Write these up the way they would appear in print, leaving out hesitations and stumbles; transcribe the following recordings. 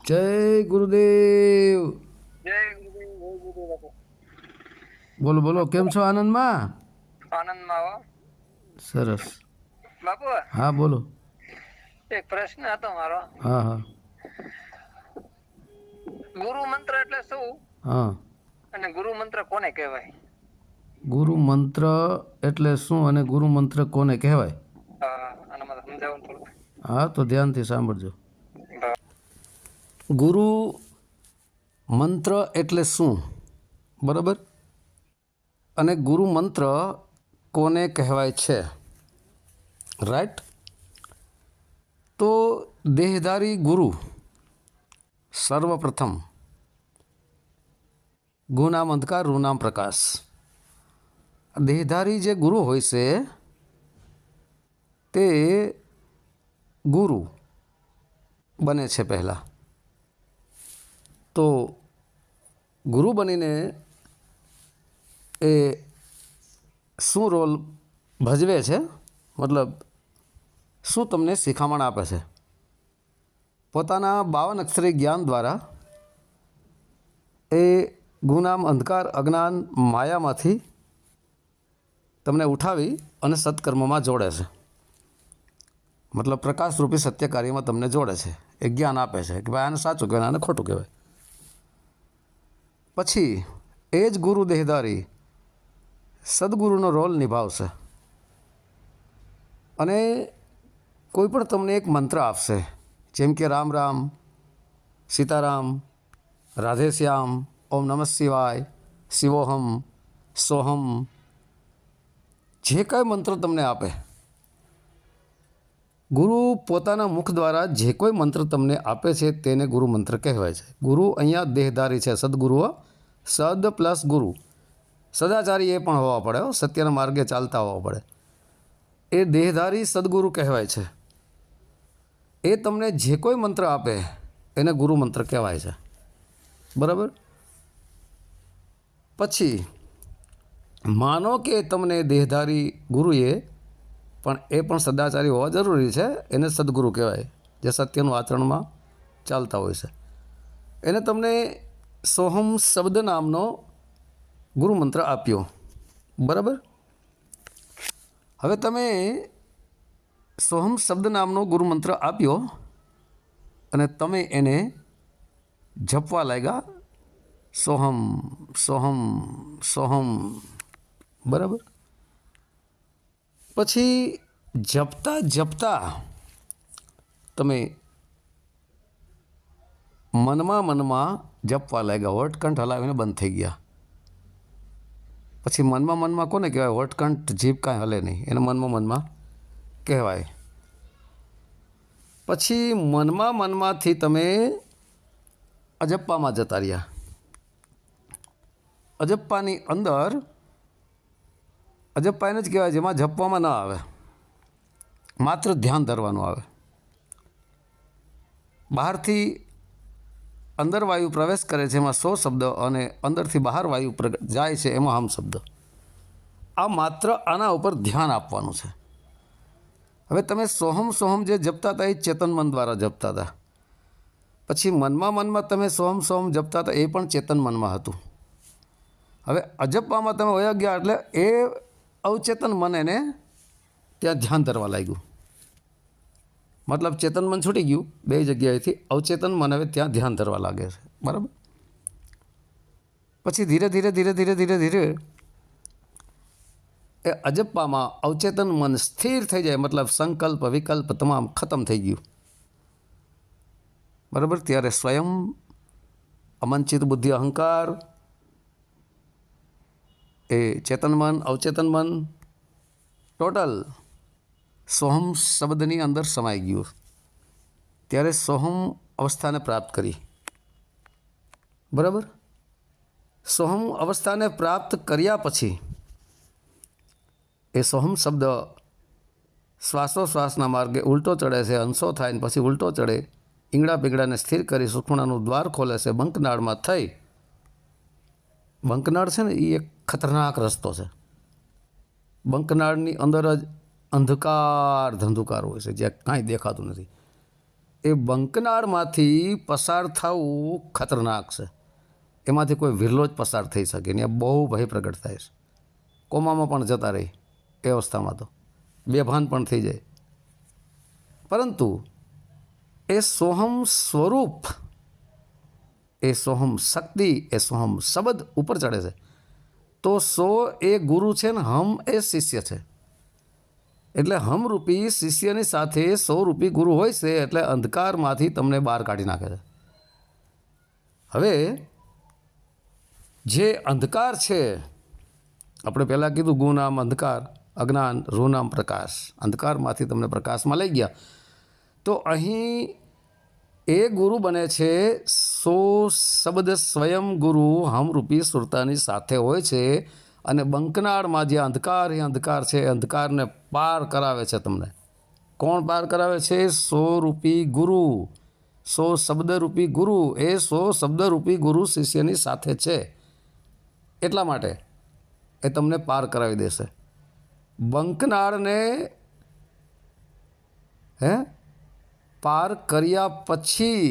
જય ગુરુદેવ. જય ગુરુદેવ, જય ગુરુદેવ બાપુ. બોલો બોલો, કેમ છો? આનંદમાં? આનંદમાં હો સરસ. બાપુ. હા બોલો. એક પ્રશ્ન હતો મારો. હા હા ગુરુ મંત્ર એટલે શું હા. અને ગુરુ મંત્ર કોને કહેવાય? ગુરુ મંત્ર એટલે શું અને ગુરુ મંત્ર કોને કહેવાય? આના માટે સમજાવો ને થોડું. હા તો ધ્યાનથી સાંભળજો. ગુરુ મંત્ર એટલે શું, બરાબર? અને ગુરુ મંત્ર કોને કહેવાય છે, રાઈટ? તો દેહધારી ગુરુ સર્વપ્રથમ ગુનામ અંધકાર રૂનામ પ્રકાશ. દેહધારી જે ગુરુ હોય છે તે ગુરુ બને છે પહેલાં. તો ગુરુ બનીને એ શું રોલ ભજવે છે, મતલબ શું તમને શિખામણ આપે છે? પોતાના 52 અક્ષરી જ્ઞાન દ્વારા એ ગુનામ અંધકાર અજ્ઞાન માયામાંથી તમને ઉઠાવી અને સત્કર્મમાં જોડે છે. મતલબ પ્રકાશરૂપી સત્ય કાર્યમાં તમને જોડે છે, એ જ્ઞાન આપે છે કે ભાઈ આને સાચું કહેવાય, આને ખોટું કહેવાય. પછી એ જ ગુરુ દેહધારી સદગુરુનો રોલ નિભાવશે અને કોઈ પણ તમને એક મંત્ર આપશે, જેમ કે રામ રામ, સીતારામ, રાધેશ્યામ, ઓમ નમઃ શિવાય, શિવોહમ, સોહમ, જે કાંઈ મંત્ર તમને આપે, ગુરુ પોતાના મુખ દ્વારા જે કોઈ મંત્ર તમને આપે છે તેને ગુરુ મંત્ર કહેવાય છે. ગુરુ અહીંયા દેહધારી છે, સદગુરુઓ, સદ પ્લસ ગુરુ. સદાચારી એ પણ હોવા પડે, સત્યના માર્ગે ચાલતા હોવા પડે. એ દેહધારી સદગુરુ કહેવાય છે. એ તમને જે કોઈ મંત્ર આપે એને ગુરુ મંત્ર કહેવાય છે, બરાબર? પછી માનો કે તમને દેહધારી ગુરુએ પણ એ પણ સદાચારી હોવા જરૂરી છે, એને સદગુરુ કહેવાય, જે સત્યનું આચરણમાં ચાલતા હોય છે. એને તમને સોહમ શબ્દ નામનો ગુરુ મંત્ર આપ્યો, બરાબર? હવે તમે સોહમ શબ્દ નામનો ગુરુ મંત્ર આપ્યો અને તમે એને જપવા લાગ્યા, સોહમ સોહમ સોહમ, બરાબર? પછી જપતા જપતા તમે મનમાં જપવા લાગ્યા, વટકંઠ હલાવીને બંધ થઈ ગયા. પછી મનમાં કોને કહેવાય? વટકંઠ જીભ કાંઈ હલે નહીં, એને મનમાં કહેવાય. પછી મનમાંથી તમે અજપ્પામાં જતા રહ્યા. અજપ્પાની અંદર, અજપ્પા એને જ કહેવાય જેમાં જપવામાં ન આવે, માત્ર ધ્યાન ધરવાનું આવે. બહારથી અંદર વાયુ પ્રવેશ કરે છે એમાં 100 શબ્દ અને અંદરથી બહાર વાયુ જાય છે એમાં હમ શબ્દ. આ માત્ર આના ઉપર ધ્યાન આપવાનું છે. હવે તમે સોહમ સોહમ જે જપતા હતા એ ચેતન મન દ્વારા જપતા હતા. પછી મનમાં તમે સોહમ સોહમ જપતા હતા એ પણ ચેતન મનમાં હતું. હવે અજપ્પામાં તમે વયા ગયા એટલે એ અવચેતન મન એને ત્યાં ધ્યાન ધરવા લાગ્યું. મતલબ ચેતન મન છૂટી ગયું બે જગ્યાએથી, અવચેતન મન હવે ત્યાં ધ્યાન ધરવા લાગે છે, બરાબર? પછી ધીરે ધીરે એ અજપ્પામાં અવચેતન મન સ્થિર થઈ જાય, મતલબ સંકલ્પ વિકલ્પ તમામ ખતમ થઈ ગયું, બરાબર? ત્યારે સ્વયં અમંચિત બુદ્ધિ અહંકાર એ ચેતન મન અવચેતન મન ટોટલ સોહમ શબ્દની અંદર સમાઈ ગયું. ત્યારે સોહમ અવસ્થાને પ્રાપ્ત કરી, બરાબર? સોહમ અવસ્થાને પ્રાપ્ત કર્યા પછી એ સોહમ શબ્દ શ્વાસોશ્વાસના માર્ગે ઉલટો ચડે છે, અંશો થાય ને પછી ઉલટો ચડે, ઈંગડા પીંગડાને સ્થિર કરી સુખમણાનું દ્વાર ખોલે છે, બંકનાળમાં થઈ. બંકનાળ છે ને એ એક ખતરનાક રસ્તો છે. બંકનાળની અંદર જ અંધકાર ધંધુકાર હોય છે, જ્યાં કાંઈ દેખાતું નથી. એ બંકનાળમાંથી પસાર થવું ખતરનાક છે. એમાંથી કોઈ વિરલો જ પસાર થઈ શકે ને બહુ ભય પ્રગટ થાય છે. કોમામાં પણ જતા રહી એ અવસ્થામાં તો બેભાન પણ થઈ જાય. પરંતુ એ સોહમ સ્વરૂપ, એ સોહમ શક્તિ, એ સોહમ શબ્દ ઉપર ચડે છે. તો સો એ ગુરુ છે ને હમ એ શિષ્ય છે. એટલે હમરૂપી શિષ્યની સાથે 100 રૂપી ગુરુ હોય છે. એટલે અંધકારમાંથી તમને બહાર કાઢી નાખે છે. હવે જે અંધકાર છે, આપણે પહેલાં કીધું ગુનામ અંધકાર, અજ્ઞાન રૂનામ પ્રકાશ. અંધકારમાંથી તમને પ્રકાશમાં લઈ ગયા. તો અહીં એ ગુરુ બને છે સો શબ્દ સ્વયં ગુરુ હમરૂપી સુરતાની સાથે હોય છે. અને બંકનાળમાં જે અંધકાર એ અંધકાર છે, અંધકારને પાર કરાવે છે તમને. કોણ પાર કરાવે છે? 100 રૂપી ગુરુ, 100 શબ્દરૂપી ગુરુ. એ 100 શબ્દરૂપી ગુરુ શિષ્યની સાથે છે. એટલા માટે એ તમને પાર કરાવી દેશે. બંકનાળને પાર કર્યા પછી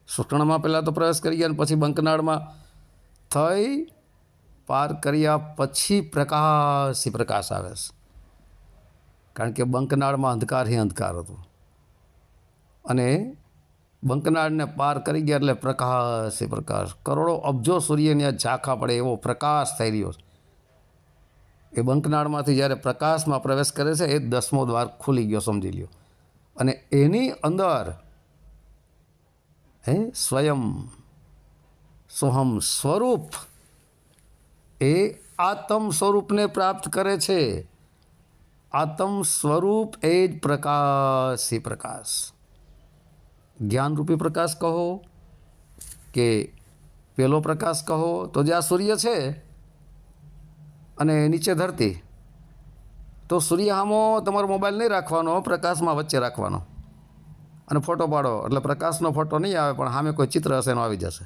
સુષણમાં પહેલાં તો પ્રવેશ કરી ગયા, અને પછી બંકનાળમાં થઈ પાર કર્યા પછી પ્રકાશી પ્રકાશ આવે છે. કારણ કે બંકનાળમાં અંધકાર એ અંધકાર હતો, અને બંકનાળને પાર કરી ગયા એટલે પ્રકાશી પ્રકાશ. કરોડો અબજો સૂર્યને ઝાંખા પડે એવો પ્રકાશ થઈ રહ્યો છે. એ બંકનાળમાંથી જ્યારે પ્રકાશમાં પ્રવેશ કરે છે, એ 10મો દ્વાર ખુલી ગયો સમજી લ્યો. અને એની અંદર સ્વયં સોહમ સ્વરૂપ એ આત્મ સ્વરૂપને પ્રાપ્ત કરે છે. આત્મ સ્વરૂપ એ જ પ્રકાશી પ્રકાશ. જ્ઞાનરૂપી પ્રકાશ કહો કે પેલો પ્રકાશ કહો, તો જે આ સૂર્ય છે અને નીચે ધરતી, તો સૂર્ય સામો તમારો મોબાઈલ નહીં રાખવાનો, પ્રકાશમાં વચ્ચે રાખવાનો અને ફોટો પાડો. એટલે પ્રકાશનો ફોટો નહીં આવે, પણ સામે કોઈ ચિત્ર હશે એનો આવી જશે.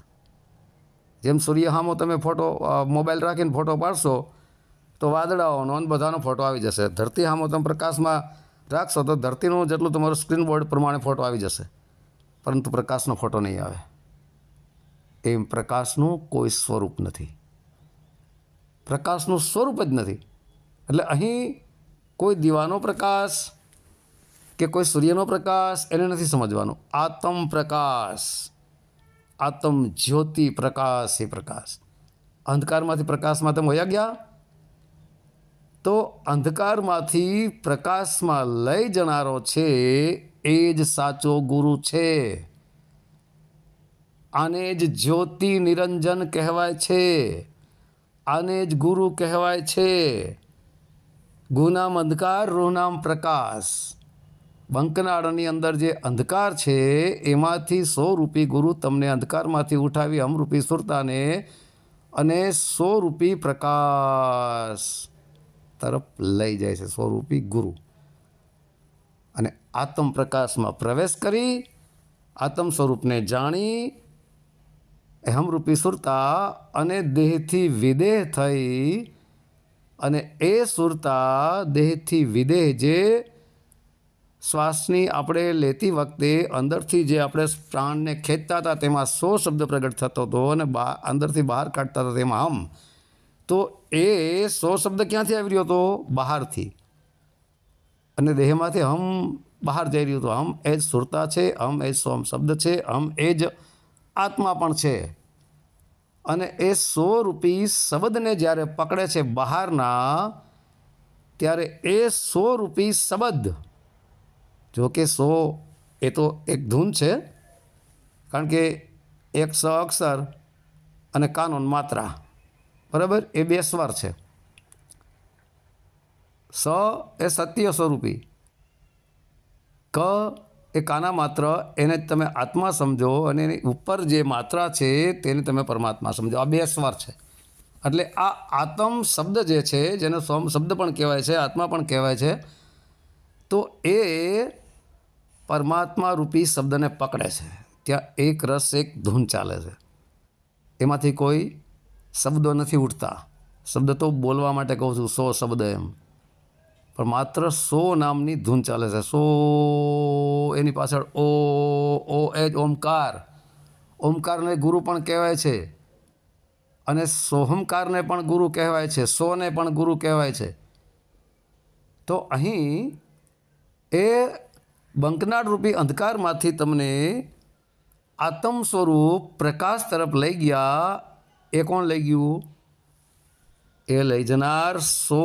જેમ સૂર્ય સામો તમે ફોટો મોબાઈલ રાખીને ફોટો પાડશો તો વાદળાઓનો અને બધાનો ફોટો આવી જશે. ધરતી સામો તમે પ્રકાશમાં રાખશો તો ધરતીનું જેટલું તમારું સ્ક્રીન બોર્ડ પ્રમાણે ફોટો આવી જશે, પરંતુ પ્રકાશનો ફોટો નહીં આવે. એમ પ્રકાશનું કોઈ સ્વરૂપ નથી, પ્રકાશનું સ્વરૂપ જ નથી. એટલે અહીં કોઈ દીવાનો પ્રકાશ કે કોઈ સૂર્યનો પ્રકાશ એને નથી સમજવાનો. આત્મ પ્રકાશ, આત્મ જ્યોતિ પ્રકાશ એ પ્રકાશ. અંધકારમાંથી પ્રકાશમાં તમે વયા ગયા, તો અંધકારમાંથી પ્રકાશમાં લઈ જનારો છે એ જ સાચો ગુરુ છે. આને જ જ્યોતિ નિરંજન કહેવાય છે, આને જ ગુરુ કહેવાય છે. ગુનામ અંધકાર, રૂહનામ પ્રકાશ. બંકનાળની અંદર જે અંધકાર છે એમાંથી 100 રૂપી ગુરુ તમને અંધકારમાંથી ઉઠાવી હમરૂપી સુરતાને અને 100 રૂપી પ્રકાશ તરફ લઈ જાય છે. 100 રૂપી ગુરુ. અને આત્મ પ્રકાશમાં પ્રવેશ કરી આત્મ સ્વરૂપને જાણી હમરૂપી સુરતા અને દેહથી વિદેહ થઈ, અને એ સુરતા દેહથી વિદેહ જે શ્વાસની આપણે લેતી વખતે અંદરથી જે આપણે પ્રાણને ખેંચતા હતા તેમાં 100 શબ્દ પ્રગટ થતો હતો, અને અંદરથી બહાર કાઢતા હતા તેમાં હમ. તો એ 100 શબ્દ ક્યાંથી આવી રહ્યો હતો? બહારથી. અને દેહમાંથી હમ બહાર જઈ રહ્યું હતું. હમ એ જ સુરતા છે, હમ એ જ સોમ શબ્દ છે, હમ એ જ આત્મા પણ છે. અને એ 100 રૂપી શબ્દને જ્યારે પકડે છે બહારના, ત્યારે એ 100 રૂપી શબ્દ, જો કે 100 એ તો એક ધૂન છે, કારણ કે એક સ અક્ષર અને કાનૂન માત્રા, બરાબર, એ 2 સ્વર છે. સ એ સત્ય સ્વરૂપી, ક એ કાના માત્ર, એને જ તમે આત્મા સમજો, અને એની ઉપર જે માત્રા છે તેને તમે પરમાત્મા સમજો. આ 2 સ્વર છે. એટલે આ આત્મ શબ્દ જે છે, જેને સોમ શબ્દ પણ કહેવાય છે, આત્મા પણ કહેવાય છે, તો એ પરમાત્મા રૂપી શબ્દને પકડે છે. ત્યાં એક રસ, એક ધૂન ચાલે છે. એમાંથી કોઈ શબ્દો નથી ઉઠતા. શબ્દ તો બોલવા માટે કહું છું, 100 શબ્દ એમ. પણ માત્ર સો નામની ધૂન ચાલે છે. સો એની પાછળ ઓ એ જ ઓમકાર. ઓમકારને ગુરુ પણ કહેવાય છે અને સોહમકારને પણ ગુરુ કહેવાય છે, સોને પણ ગુરુ કહેવાય છે. તો અહીં એ બંકનાટ રૂપી અંધકારમાંથી તમને આત્મ સ્વરૂપ પ્રકાશ તરફ લઈ ગયા. એ કોણ લઈ ગયું? એ લઈ જનાર સો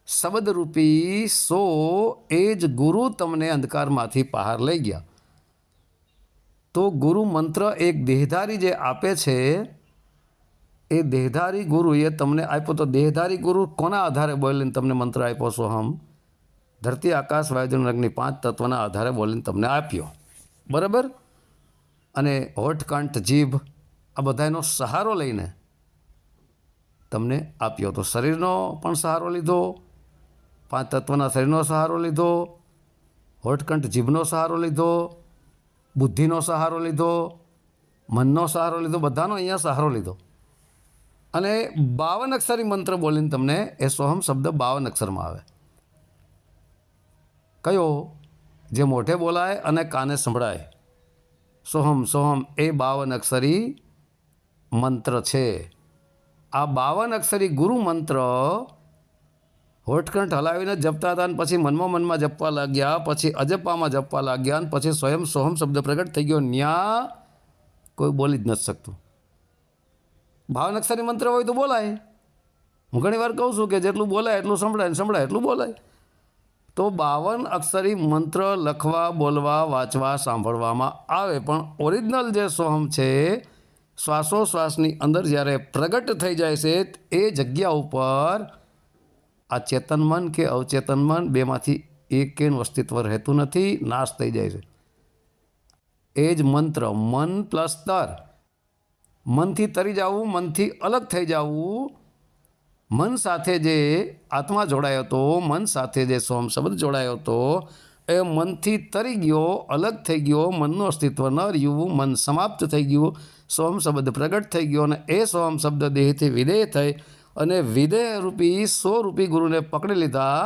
શબ્દરૂપી સો એ જ ગુરુ તમને અંધકારમાંથી બહાર લઈ ગયા. તો ગુરુ મંત્ર એક દેહધારી જે આપે છે, એ દેહધારી ગુરુએ તમને આપ્યો. તો દેહધારી ગુરુ કોના આધારે બોલીને તમને મંત્ર આપ્યો? સોહમ ધરતી આકાશ વાયુજન અગ્નિ 5 તત્વના આધારે બોલીને તમને આપ્યો. બરાબર? અને હોઠ કંઠ જીભ આ બધાનો સહારો લઈને તમને આપ્યો. તો શરીરનો પણ સહારો લીધો, 5 તત્વના શરીરનો સહારો લીધો, હોઠ કંઠ જીભનો સહારો લીધો, બુદ્ધિનો સહારો લીધો, મનનો સહારો લીધો, બધાનો અહીંયા સહારો લીધો. અને 52 અક્ષરી મંત્ર બોલીને તમને એ સોહમ શબ્દ 52 અક્ષરમાં આવે. કયો? જે મોઢે બોલાય અને કાને સંભળાય. સોહમ સોહમ એ 52 અક્ષરી મંત્ર છે. આ 52 અક્ષરી ગુરુ મંત્ર હોઠકંઠ હલાવીને જપતા હતા, અને પછી મનમાં જપવા લાગ્યા, પછી અજપામાં જપવા લાગ્યા, અને પછી સ્વયં સોહમ શબ્દ પ્રગટ થઈ ગયો. ન્યા કોઈ બોલી જ નથી શકતું. 52 અક્ષરી મંત્ર હોય તો બોલાય. હું ઘણી વાર કહું છું કે જેટલું બોલાય એટલું સંભળાય, સંભળાય એટલું બોલાય. તો 52 અક્ષરી મંત્ર લખવા, બોલવા, વાંચવા, સાંભળવામાં આવે, પણ ઓરિજિનલ જે સોહમ છે શ્વાસોશ્વાસની અંદર જ્યારે પ્રગટ થઈ જાય છે, એ જગ્યા ઉપર આ ચેતન મન કે અવચેતન મન બેમાંથી એકેનું અસ્તિત્વ રહેતું નથી, નાશ થઈ જાય છે. એ જ મંત્ર મન પ્લસ તર. મનથી તરી જવું, મનથી અલગ થઈ જવું. મન સાથે જે આત્મા જોડાયો હતો, મન સાથે જે સોહમ શબ્દ જોડાયો હતો, એ મનથી તરી ગયો, અલગ થઈ ગયો, મનનું અસ્તિત્વ ન રહ્યું, મન સમાપ્ત થઈ ગયું, સોહમ શબ્દ પ્રગટ થઈ ગયો, અને એ સોહમ શબ્દ દેહથી વિદેહ થઈ અને વિદેહ રૂપી 100 રૂપી ગુરુને પકડી લીધા.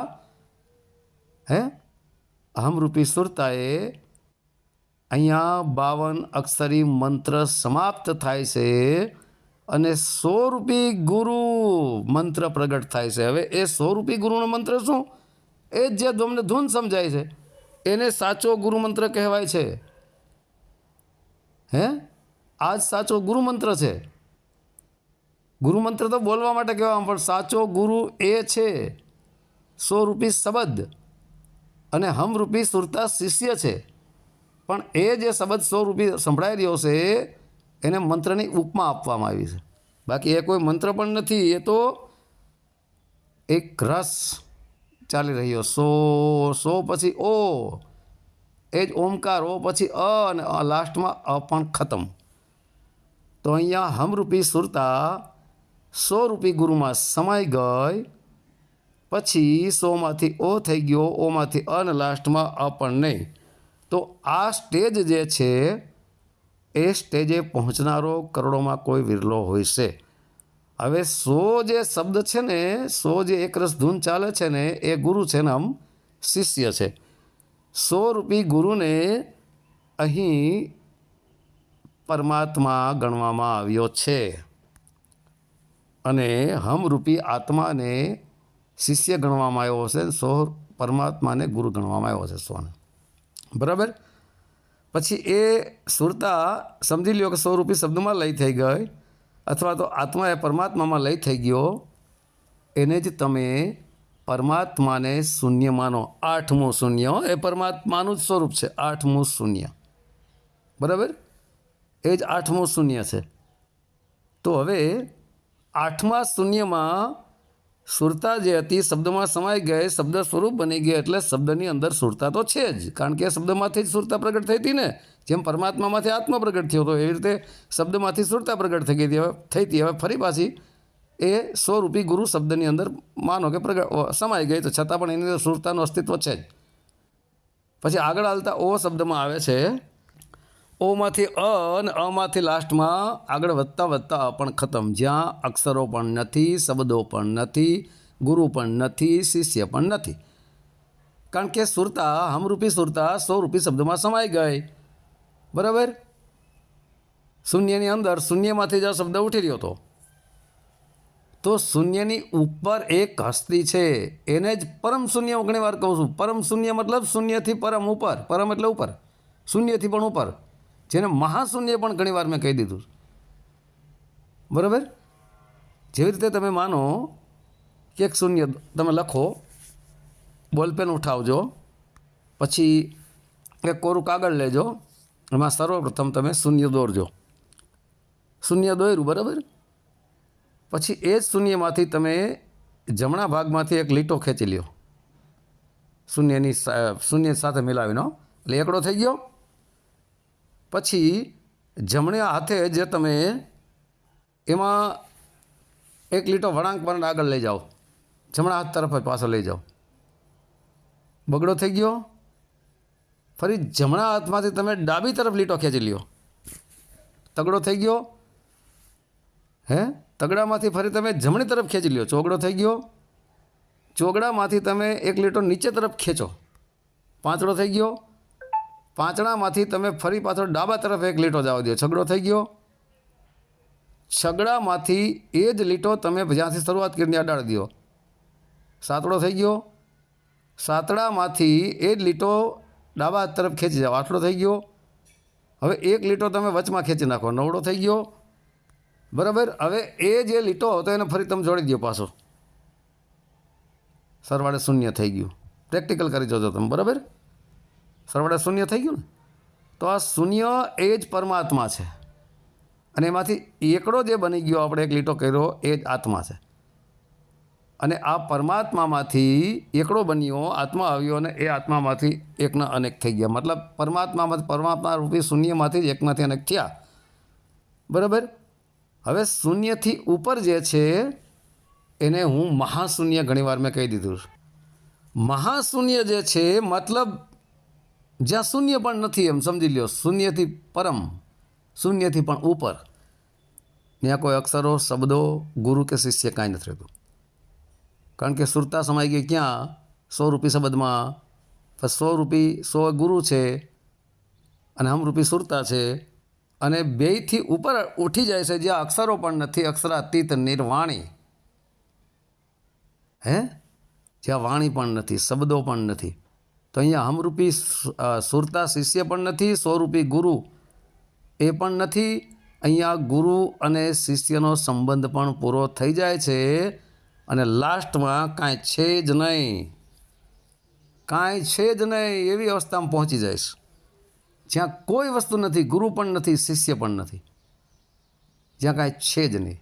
અહમ રૂપી સુરતાએ અહીંયા 52 અક્ષરી મંત્ર સમાપ્ત થાય છે અને 100 રૂપી ગુરુ મંત્ર પ્રગટ થાય છે. હવે એ 100 રૂપી ગુરુનો મંત્ર શું? એ જ જે તમને ધૂન સમજાય છે એને સાચો ગુરુ મંત્ર કહેવાય છે. આ જ સાચો ગુરુ મંત્ર છે. ગુરુ મંત્ર તો બોલવા માટે કહેવામાં, પણ સાચો ગુરુ એ છે 100 રૂપી શબ્દ, અને હમ રૂપી સુરતા શિષ્ય છે. પણ એ જે શબ્દ 100 રૂપી સંભળાઈ રહ્યો છે એને મંત્રની ઉપમા આપવામાં આવી છે. બાકી એ કોઈ મંત્ર પણ નથી, એ તો એક રસ ચાલી રહ્યો. સો પછી ઓ, એ જ ઓમકાર, ઓ પછી અ, અને લાસ્ટમાં અ પણ ખતમ. તો અહીંયા હમરૂપી સુરતા 100 રૂપી ગુરુમાં સમાઈ ગઈ. પછી 100માંથી ઓ થઈ ગયો, ઓમાંથી અ, અને લાસ્ટમાં અ પણ નહીં. તો આ સ્ટેજ જે છે એ સ્ટેજે પહોંચનારો કરોડોમાં કોઈ વિરલો હોય છે. હવે 100 જે શબ્દ છે ને, 100 જે એકરસ ધૂન ચાલે છે ને, એ ગુરુ છે ને આમ શિષ્ય છે. 100 રૂપી ગુરુને અહીં પરમાત્મા ગણવામાં આવ્યો છે, અને હમરૂપી આત્માને શિષ્ય ગણવામાં આવ્યો છે. 100 પરમાત્માને ગુરુ ગણવામાં આવ્યો છે 100ને. બરાબર? પછી એ સુરતા સમજી લ્યો કે 100 રૂપી શબ્દમાં લઈ થઈ ગઈ, અથવા તો આત્મા એ પરમાત્મામાં લઈ થઈ ગયો. એને જ તમે પરમાત્માને શૂન્ય માનો. 8મું શૂન્ય એ પરમાત્માનું જ સ્વરૂપ છે. 8મું શૂન્ય. બરાબર? એ જ 8મું શૂન્ય છે. તો હવે 8મા શૂન્યમાં સુરતા જે હતી શબ્દમાં સમાઈ ગઈ, શબ્દ સ્વરૂપ બની ગઈ, એટલે શબ્દની અંદર સુરતા તો છે જ, કારણ કે શબ્દમાંથી જ સુરતા પ્રગટ થઈ હતી ને. જેમ પરમાત્મામાંથી આત્મા પ્રગટ થયો હતો, એવી રીતે શબ્દમાંથી સુરતા પ્રગટ થઈ હતી. હવે ફરી પાછી એ 100 રૂપી ગુરુ શબ્દની અંદર માનો કે સમાઈ ગઈ, તો છતાં પણ એની અંદર સુરતાનું અસ્તિત્વ છે જ. પછી આગળ હાલતા ઓ શબ્દમાં આવે છે. ઓમાંથી અ, અને અમાંથી લાસ્ટમાં આગળ વધતા અ પણ ખતમ. જ્યાં અક્ષરો પણ નથી, શબ્દો પણ નથી, ગુરુ પણ નથી, શિષ્ય પણ નથી. કારણ કે સુરતા, હમરૂપી સુરતા સ્વરૂપી શબ્દમાં સમાઈ ગઈ. બરાબર? શૂન્યની અંદર શૂન્યમાંથી જ આ શબ્દ ઉઠી રહ્યો હતો. તો શૂન્યની ઉપર એક હસ્તી છે, એને જ પરમ શૂન્ય હું ઘણી વાર કહું છું. પરમ શૂન્ય મતલબ શૂન્યથી પરમ ઉપર, પરમ એટલે ઉપર, શૂન્યથી પણ ઉપર, જેને મહાશૂન્ય પણ ઘણી વાર મેં કહી દીધું. બરાબર? જેવી રીતે તમે માનો કે એક શૂન્ય તમે લખો, બોલપેન ઉઠાવજો, પછી એક કોરું કાગળ લેજો, એમાં સર્વપ્રથમ તમે શૂન્ય દોરજો. શૂન્ય દોર્યું, બરાબર? પછી એ જ શૂન્યમાંથી તમે જમણા ભાગમાંથી એક લીટો ખેંચી લ્યો, શૂન્ય સાથે મિલાવીનો, એટલે એકડો થઈ ગયો. પછી જમણા હાથે જે તમે એમાં એક લીટો વળાંક પર આગળ લઈ જાઓ, જમણા હાથ તરફ જ પાછો લઈ જાઓ, બગડો થઈ ગયો. ફરી જમણા હાથમાંથી તમે ડાબી તરફ લીટો ખેંચી લ્યો, તગડો થઈ ગયો. તગડામાંથી ફરી તમે જમણી તરફ ખેંચી લ્યો, ચોગડો થઈ ગયો. ચોગડામાંથી તમે એક લીટો નીચે તરફ ખેંચો, પાંચડો થઈ ગયો. પાંચડામાંથી તમે ફરી પાછો ડાબા તરફ એક લીટો જવા દો, છગડો થઈ ગયો. છગડામાંથી એ જ લીટો તમે જ્યાંથી શરૂઆત કરીને અડાડી દો, સાતડો થઈ ગયો. સાતડામાંથી એ જ લીટો ડાબા હાથ તરફ ખેંચી જાઓ, આઠડો થઈ ગયો. હવે એક લીટો તમે વચમાં ખેંચી નાખો, નવડો થઈ ગયો. બરાબર? હવે એ જે લીટો હતો એને ફરી તમે જોડી દો પાછો, સરવાળે શૂન્ય થઈ ગયું. પ્રેક્ટિકલ કરી જોજો તમે. બરાબર? સરવાળે શૂન્ય થઈ ગયું ને? તો આ શૂન્ય એ જ પરમાત્મા છે, અને એમાંથી એકડો જે બની ગયો, આપણે એક લીટો કર્યો, એ જ આત્મા છે. અને આ પરમાત્મામાંથી એકડો બન્યો, આત્મા આવ્યો, અને એ આત્મામાંથી એકના અનેક થઈ ગયા. મતલબ પરમાત્મા રૂપી શૂન્યમાંથી જ એકમાંથી અનેક થયા. બરાબર? હવે શૂન્યથી ઉપર જે છે એને હું મહાશૂન્ય ઘણીવાર મેં કહી દીધું. મહાશૂન્ય જે છે મતલબ જ્યાં શૂન્ય પણ નથી, એમ સમજી લ્યો. શૂન્યથી પરમ, શૂન્યથી પણ ઉપર. ત્યાં કોઈ અક્ષરો, શબ્દો, ગુરુ કે શિષ્ય કાંઈ નથી રહેતું. કારણ કે સુરતા સમાઈ ગઈ ક્યાં? સ્વરૂપી શબ્દમાં. સ્વરૂપી સો ગુરુ છે અને હમરૂપી સુરતા છે, અને બેયથી ઉપર ઉઠી જાય છે જ્યાં અક્ષરો પણ નથી, અક્ષરાતીત નિર્વાણી. જ્યાં વાણી પણ નથી, શબ્દો પણ નથી. તો અહીંયા હમરૂપી સુરતા શિષ્ય પણ નથી, સ્વરૂપી ગુરુ એ પણ નથી. અહીંયા ગુરુ અને શિષ્યનો સંબંધ પણ પૂરો થઈ જાય છે, અને લાસ્ટમાં કાંઈ છે જ નહીં, કાંઈ છે જ નહીં એવી અવસ્થામાં પહોંચી જઈશ જ્યાં કોઈ વસ્તુ નથી, ગુરુ પણ નથી, શિષ્ય પણ નથી, જ્યાં કાંઈ છે જ નહીં,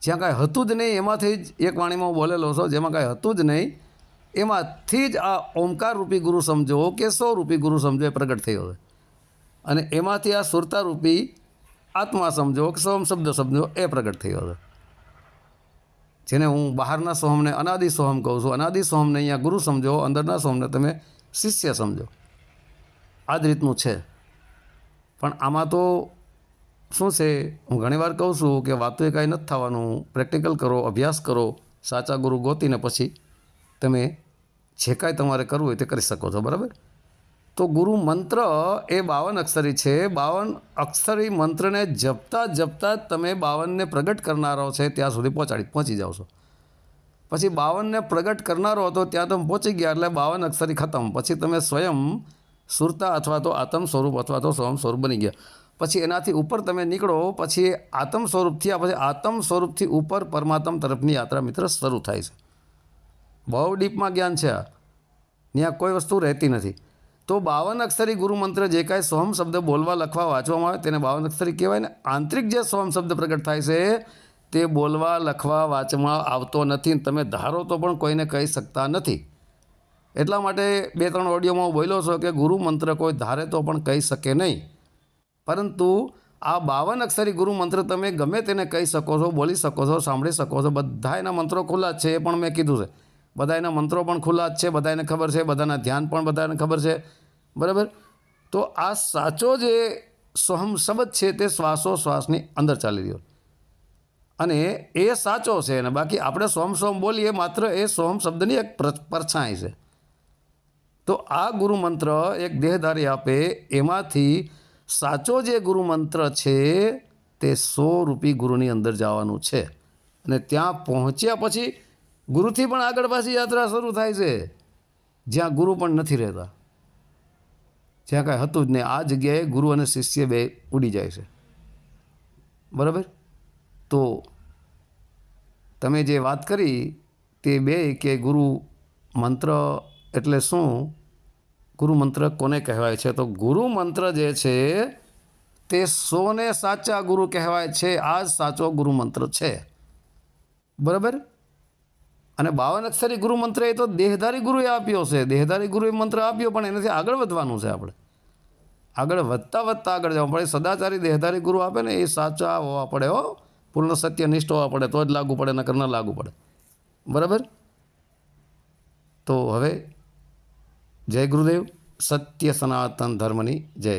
જ્યાં કાંઈ હતું જ નહીં. એમાંથી જ એક વાણીમાં હું બોલેલો છો, જેમાં કાંઈ હતું જ નહીં એમાંથી જ આ ઓમકાર રૂપી ગુરુ સમજો કે સ્વરૂપી ગુરુ સમજો એ પ્રગટ થયો છે. અને એમાંથી આ સુરતા રૂપી આત્મા સમજો કે સોમ શબ્દ સમજો એ પ્રગટ થયો છે, જેને હું બહારના સોહમને અનાદિ સોહમ કહું છું. અનાદિ સોહમને અહીંયા ગુરુ સમજો, અંદરના સોહમને તમે શિષ્ય સમજો. આ જ રીતનું છે. પણ આમાં તો શું છે, હું ઘણીવાર કહું છું કે વાતો એ કાંઈ નથી થવાનું. પ્રેક્ટિકલ કરો, અભ્યાસ કરો, સાચા ગુરુ ગોતીને પછી તમે જે કાંઈ તમારે કરવું હોય તે કરી શકો છો. બરાબર? તો ગુરુ મંત્ર એ 52 અક્ષરી છે. 52 અક્ષરી મંત્રને જપતા જપતા તમે 52ને પ્રગટ કરનારો છે ત્યાં સુધી પહોંચી જાઓ છો. પછી 52ને પ્રગટ કરનારો હતો ત્યાં તમે પહોંચી ગયા એટલે 52 અક્ષરી ખતમ. પછી તમે સ્વયં સુરતા અથવા તો આત્મ સ્વરૂપ અથવા તો સ્વયં સ્વરૂપ બની ગયા. પછી એનાથી ઉપર તમે નીકળો, પછી આત્મ સ્વરૂપ થયા, પછી આત્મ સ્વરૂપથી ઉપર પરમાત્મ તરફની યાત્રા મિત્ર શરૂ થાય છે. બહુ ડીપમાં જ્ઞાન છે આ, ત્યાં કોઈ વસ્તુ રહેતી નથી. તો 52 અક્ષરી ગુરુ મંત્ર જે કાંઈ સોહમ શબ્દ બોલવા, લખવા, વાંચવામાં આવે તેને 52 અક્ષરી કહેવાય. ને આંતરિક જે સોહમ શબ્દ પ્રગટ થાય છે તે બોલવા, લખવા, વાંચવામાં આવતો નથી. તમે ધારો તો પણ કોઈને કહી શકતા નથી. એટલા માટે 2-3 ઓડિયોમાં હું બોલ્યો છો કે ગુરુ મંત્ર કોઈ ધારે તો પણ કહી શકે નહીં. પરંતુ આ 52 અક્ષરી ગુરુ મંત્ર તમે ગમે તેને કહી શકો છો, બોલી શકો છો, સાંભળી શકો છો. બધા એના મંત્રો ખુલ્લા જ છે, એ પણ મેં કીધું છે. બધા એના મંત્રો પણ ખુલ્લા જ છે, બધાને ખબર છે, બધાના ધ્યાન પણ બધાને ખબર છે. બરાબર? તો આ સાચો જે સોહમ શબ્દ છે તે શ્વાસોશ્વાસની અંદર ચાલી રહ્યો. અને એ સાચો છે, અને બાકી આપણે સોમ સોમ બોલીએ માત્ર એ સોમ શબ્દની એક પરછાઈ છે. તો આ ગુરુ મંત્ર એક દેહધારી આપે એમાંથી સાચો જે ગુરુ મંત્ર છે તે 100 રૂપી ગુરુની અંદર જવાનું છે. અને ત્યાં પહોંચ્યા પછી ગુરુથી પણ આગળ પાછી યાત્રા શરૂ થાય છે, જ્યાં ગુરુ પણ નથી રહેતા, જ્યાં કાંઈ હતું જ નહીં. આ જગ્યાએ ગુરુ અને શિષ્ય બે ઉડી જાય છે. બરાબર. તો તમે જે વાત કરી તે બે કે ગુરુ મંત્ર એટલે શું, ગુરુ મંત્ર કોને કહેવાય છે? તો ગુરુ મંત્ર જે છે તે 100ને સાચા ગુરુ કહેવાય છે. આ જ સાચો ગુરુ મંત્ર છે. બરાબર. અને 52 અક્ષરી ગુરુ મંત્ર એ તો દેહધારી ગુરુએ આપ્યો છે. દેહધારી ગુરુએ મંત્ર આપ્યો, પણ એનાથી આગળ વધવાનું છે. આપણે આગળ વધતા વધતા આગળ જવું પડે. સદાચારી દેહધારી ગુરુ આપે ને એ સાચા હોવા પડે, હો, પૂર્ણ સત્યનિષ્ઠ હોવા પડે, તો જ લાગુ પડે, નકર ન લાગુ પડે. બરાબર. તો હવે જય ગુરુદેવ. સત્ય સનાતન ધર્મની જય.